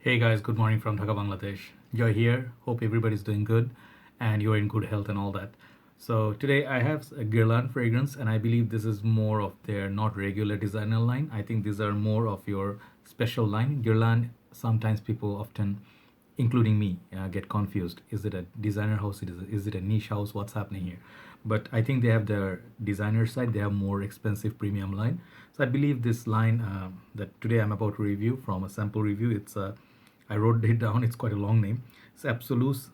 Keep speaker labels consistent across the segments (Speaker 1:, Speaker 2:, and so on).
Speaker 1: Hey guys, good morning from Dhaka, Bangladesh. Joy here. Hope everybody's doing good and you're in good health and all that. So today I have a Guerlain fragrance and I believe this is more of their not regular designer line. I think these are more of your special line. Guerlain, sometimes people often, including me, get confused. Is it a designer house? Is it a niche house? What's happening here? But I think they have their designer side. They have more expensive premium line. So I believe this line that today I'm about to review from a sample review. I wrote it down. It's quite a long name. It's Absolus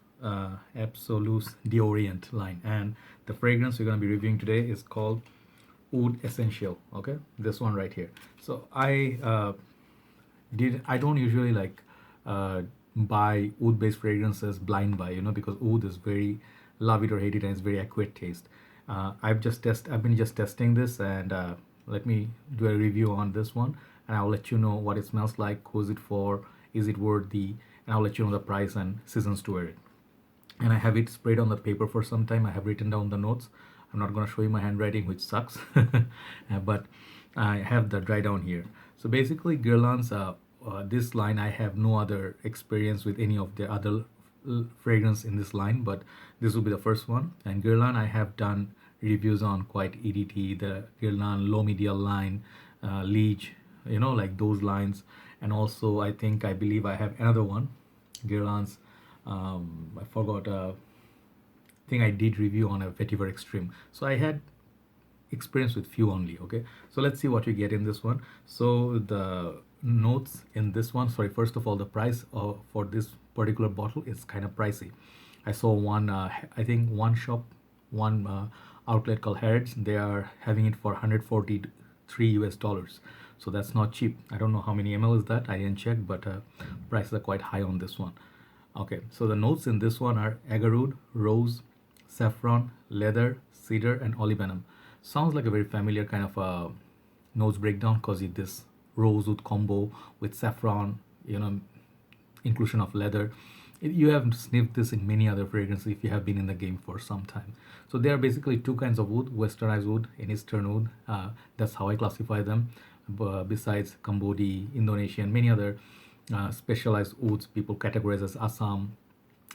Speaker 1: Deorient line, and the fragrance we're going to be reviewing today is called Oud Essential. Okay, this one right here. So I don't usually like buy oud based fragrances blind buy, because oud is very love it or hate it and it's very accurate taste. I've been just testing this, and let me do a review on this one, and I'll let you know what it smells like, who's it for, is it worthy, and I'll let you know the price and seasons to wear it. And I have it sprayed on the paper for some time. I have written down the notes. I'm not going to show you my handwriting, which sucks, but I have the dry down here. So basically, Guerlain's this line, I have no other experience with any of the other fragrance in this line, but this will be the first one. And Guerlain, I have done reviews on quite EDT, the Guerlain low medial line, Liege, like those lines. And also, I believe I have another one, Guerlain's. I forgot. I think I did review on a Vetiver Extreme. So I had experience with few only. Okay, so let's see what we get in this one. So the notes in this one, sorry, first of all, the price for this particular bottle is kind of pricey. I saw one, I think one shop, one outlet called Harrods, they are having it for 143 US dollars. So that's not cheap. I don't know how many ml is that, I didn't check, but prices are quite high on this one. Okay, so the notes in this one are agarwood, rose, saffron, leather, cedar, and olibanum. Sounds like a very familiar kind of notes breakdown, because this rosewood combo with saffron, inclusion of leather. You have sniffed this in many other fragrances if you have been in the game for some time. So there are basically two kinds of wood: westernized wood and eastern wood. That's how I classify them. Besides Cambodian, Indonesian, many other specialized woods people categorize as Assam.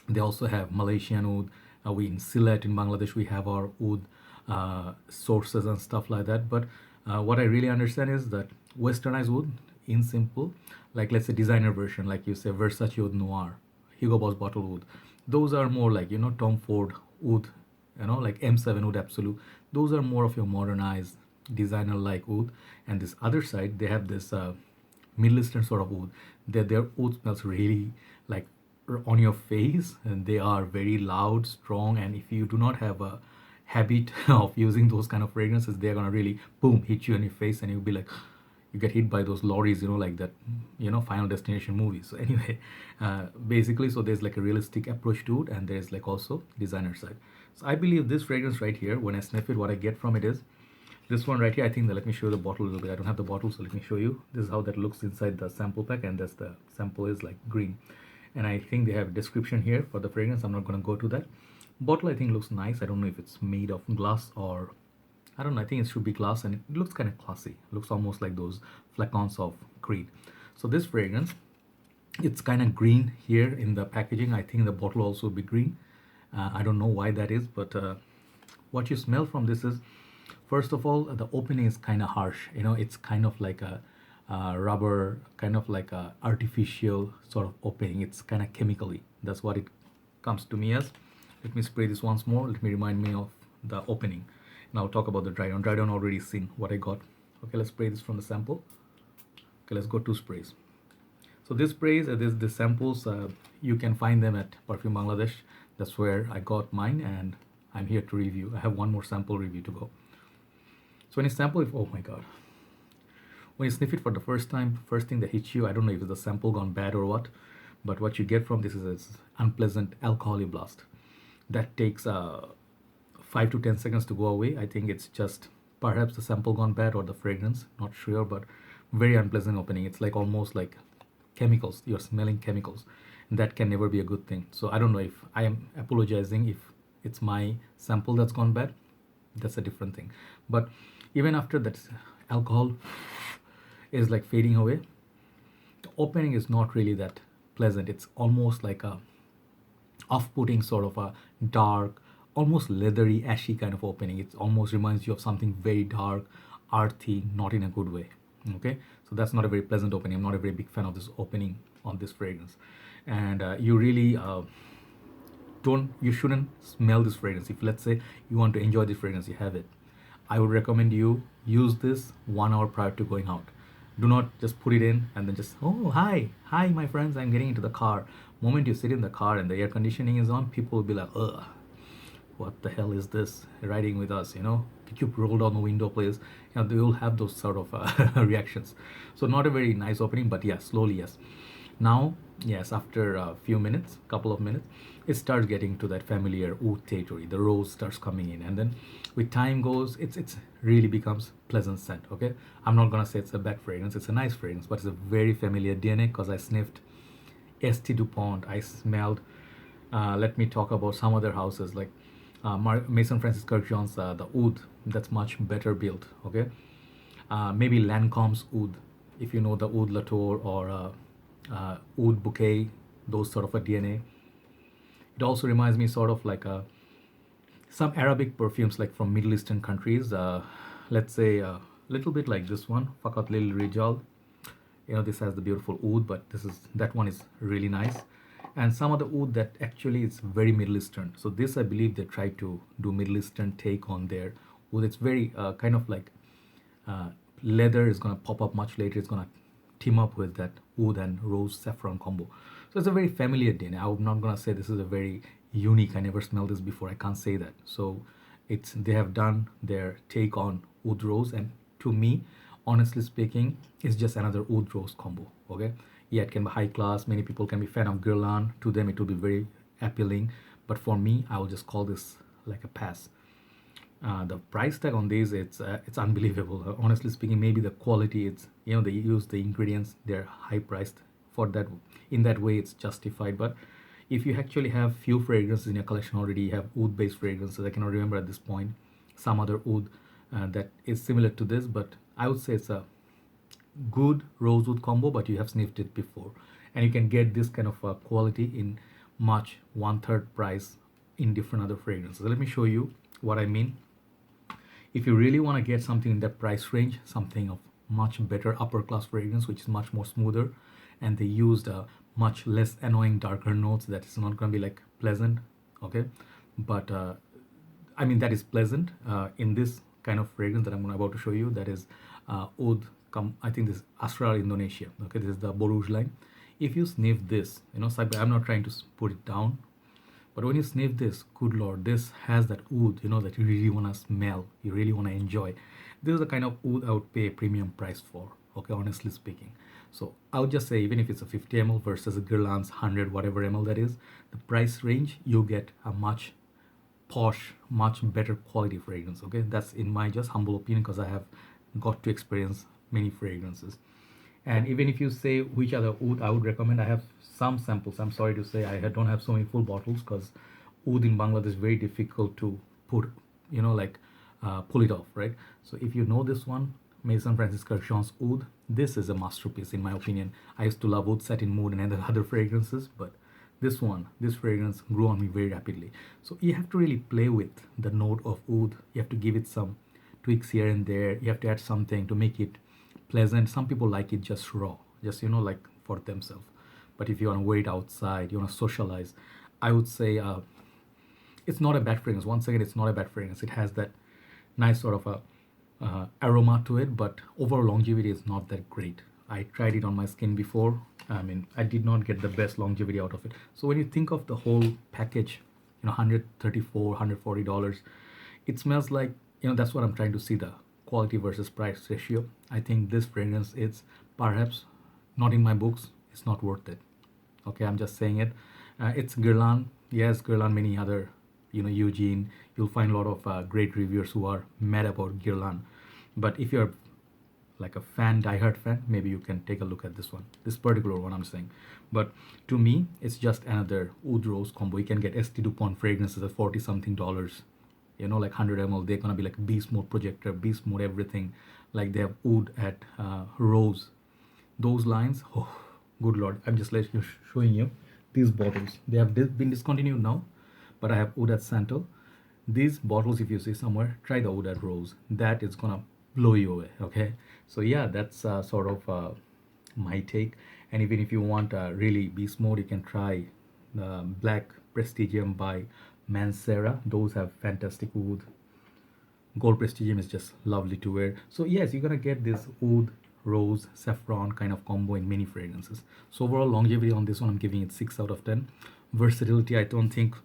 Speaker 1: They also have Malaysian oud. We in Sylhet in Bangladesh we have our oud sources and stuff like that. But what I really understand is that westernized oud, in simple, like let's say designer version, like you say Versace Oud Noir, Hugo Boss bottle oud. Those are more like Tom Ford oud, like M7 Oud Absolute. Those are more of your modernized designer like oud. And this other side, they have this Middle Eastern sort of oud. Their oud smells really like on your face, and they are very loud, strong. And if you do not have a habit of using those kind of fragrances, they're gonna really boom hit you in your face, and you'll be like, you get hit by those lorries, like that, Final Destination movie. So anyway, basically, so there's like a realistic approach to it, and there's like also designer side. So I believe this fragrance right here, when I sniff it, what I get from it is this one right here. I think that, let me show you the bottle a little bit. I don't have the bottle, so let me show you. This is how that looks inside the sample pack, and that's the sample is like green. And I think they have a description here for the fragrance. I'm not going to go to that. Bottle I think looks nice. I don't know if it's made of glass or I don't know. I think it should be glass, and it looks kind of classy. It looks almost like those flacons of Creed. So this fragrance, it's kind of green here in the packaging. I think the bottle also be green. I don't know why that is, but what you smell from this is, first of all, the opening is kind of harsh. It's kind of like a rubber, kind of like a artificial sort of opening. It's kind of chemically. That's what it comes to me as. Let me spray this once more. Let me remind me of the opening. Now I'll talk about the dry down. Dry down already seen what I got. Okay, let's spray this from the sample. Okay, let's go two sprays. So these sprays, the samples, you can find them at Perfume Bangladesh. That's where I got mine, and I'm here to review. I have one more sample review to go. So when you sample, oh my god, when you sniff it for the first time, first thing that hits you, I don't know if it's the sample gone bad or what, but what you get from this is this unpleasant alcoholic blast that takes 5 to 10 seconds to go away. I think it's just perhaps the sample gone bad or the fragrance, not sure, but very unpleasant opening. It's like almost like chemicals. You're smelling chemicals, and that can never be a good thing. So I don't know if I am apologizing if it's my sample that's gone bad. That's a different thing. But even after that alcohol is like fading away, the opening is not really that pleasant. It's almost like a off-putting sort of a dark, almost leathery, ashy kind of opening. It almost reminds you of something very dark, earthy, not in a good way. Okay, so that's not a very pleasant opening. I'm not a very big fan of this opening on this fragrance, and you really you shouldn't smell this fragrance. If let's say you want to enjoy this fragrance, you have it. I would recommend you use this 1 hour prior to going out. Do not just put it in and then just, oh, hi my friends, I'm getting into the car. Moment you sit in the car and the air conditioning is on, people will be like, ugh, what the hell is this riding with us, could you roll down the window please? They will have those sort of reactions. So not a very nice opening, but yeah, slowly, yes. Now, yes, after a few minutes, couple of minutes, it starts getting to that familiar oud territory. The rose starts coming in, and then with time goes, it's really becomes pleasant scent. Okay, I'm not gonna say it's a bad fragrance. It's a nice fragrance, but it's a very familiar DNA because I sniffed St. Dupont. I smelled. Let me talk about some other houses like Mason Francis Kurkdjian's the oud. That's much better built. Okay, maybe Lancome's oud, if you know the Oud Latour or Oud Bouquet, those sort of a DNA. It also reminds me sort of like some Arabic perfumes like from Middle Eastern countries. Let's say a little bit like this one, Fakat Lil Rijal. This has the beautiful oud, but that one is really nice. And some of the oud that actually is very Middle Eastern. So this, I believe, they try to do Middle Eastern take on their oud. It's very kind of like leather is going to pop up much later. It's going to team up with that oud and rose saffron combo. So it's a very familiar DNA. I'm not going to say this is a very unique. I never smelled this before. I can't say that. So they have done their take on oud rose, and to me, honestly speaking, it's just another oud rose combo. Okay, yeah, it can be high class. Many people can be fan of Guerlain. To them, it will be very appealing. But for me, I will just call this like a pass. The price tag on these, it's unbelievable. Honestly speaking, maybe the quality, it's they use the ingredients, they're high priced for that. In that way, it's justified. But if you actually have few fragrances in your collection already, you have oud based fragrances. I cannot remember at this point some other oud that is similar to this, but I would say it's a good rosewood combo, but you have sniffed it before, and you can get this kind of quality in much 1/3 price in different other fragrances. Let me show you what I mean. If you really want to get something in that price range, something of much better upper class fragrance, which is much more smoother, and they used much less annoying darker notes, that is not going to be like pleasant. Okay, but I mean that is pleasant in this kind of fragrance that I'm about to show you. That is oud. I think this is Astral Indonesia. Okay, this is the Borouge line. If you sniff this, I'm not trying to put it down, but when you sniff this, good lord, this has that oud, that you really want to smell, you really want to enjoy. This is the kind of oud I would pay a premium price for, okay, honestly speaking. So I would just say, even if it's a 50 ml versus a Guerlain's 100 whatever ml that is, the price range, you get a much posh, much better quality fragrance, okay? That's in my just humble opinion, because I have got to experience many fragrances. And even if you say which other oud I would recommend, I have some samples. I'm sorry to say I don't have so many full bottles, because oud in Bangladesh is very difficult to put, pull it off, right? So if you know this one, Maison Francis Kurkdjian's oud, this is a masterpiece in my opinion. I used to love Oud Satin Mood and other fragrances, but this fragrance grew on me very rapidly. So you have to really play with the note of oud. You have to give it some tweaks here and there. You have to add something to make it pleasant. Some people like it just raw, just like for themselves. But if you want to wait outside, you want to socialize, I would say it's not a bad fragrance. Once again, it's not a bad fragrance. It has that nice sort of a aroma to it, but overall longevity is not that great. I tried it on my skin before. I mean, I did not get the best longevity out of it. So when you think of the whole package, $134, $140, it smells like, that's what I'm trying to see, the quality versus price ratio. I think this fragrance is perhaps not in my books. It's not worth it. Okay, I'm just saying it. It's Guerlain. Yes, Guerlain, many other, Eugene. You'll find a lot of great reviewers who are mad about Guerlain. But if you're like a fan, diehard fan, maybe you can take a look at this one, this particular one I'm saying. But to me, it's just another oud rose combo. You can get St. Dupont fragrances at 40 something dollars, like 100 ml. They're gonna be like beast mode projector, beast mode everything. Like they have oud at rose. Those lines, oh, Good Lord, I'm just showing you these bottles. They have been discontinued now, but I have Oud Essential. These bottles, if you see somewhere, try the Oud Rose. That is gonna blow you away. Okay, so yeah, that's sort of my take. And even if you want really beast mode, you can try the Black Prestigium by Mancera. Those have fantastic wood. Gold Prestigium is just lovely to wear. So yes, you're gonna get this oud, rose, saffron kind of combo in many fragrances. So overall longevity on this one, I'm giving it 6 out of 10. Versatility, I don't think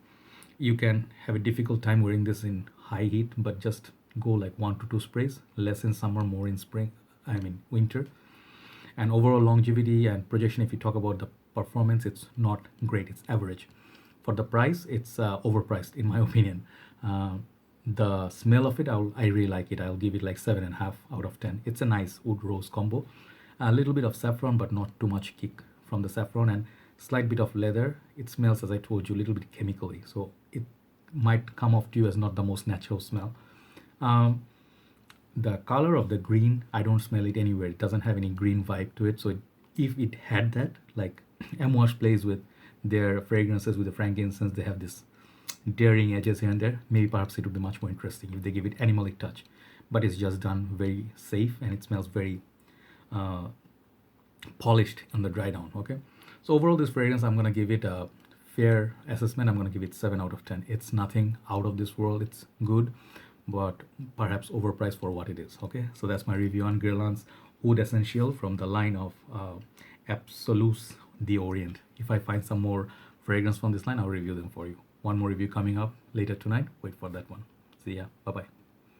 Speaker 1: you can have a difficult time wearing this in high heat, but just go like 1 to 2 sprays, less in summer, more in spring, I mean winter. And overall longevity and projection, if you talk about the performance, it's not great, it's average. For the price, it's overpriced in my opinion. The smell of it, I really like it. I'll give it like 7.5 out of 10. It's a nice wood rose combo. A little bit of saffron, but not too much kick from the saffron, and slight bit of leather. It smells, as I told you, a little bit chemically, so it might come off to you as not the most natural smell. um, the color of the green, I don't smell it anywhere. It doesn't have any green vibe to it. So if it had that, like Amouage plays with their fragrances with the frankincense, they have this daring edges here and there. Maybe perhaps it would be much more interesting if they give it animalic touch. But it's just done very safe, and it smells very uh, polished on the dry down. Okay, so overall this fragrance, I'm gonna give it a fair assessment. I'm gonna give it 7 out of 10. It's nothing out of this world. It's good, but perhaps overpriced for what it is. Okay, so that's my review on Guerlain's Oud Essential from the line of Absolus the Orient. If I find some more fragrance from this line, I'll review them for you. One more review coming up later tonight. Wait for that one. See ya. Bye bye.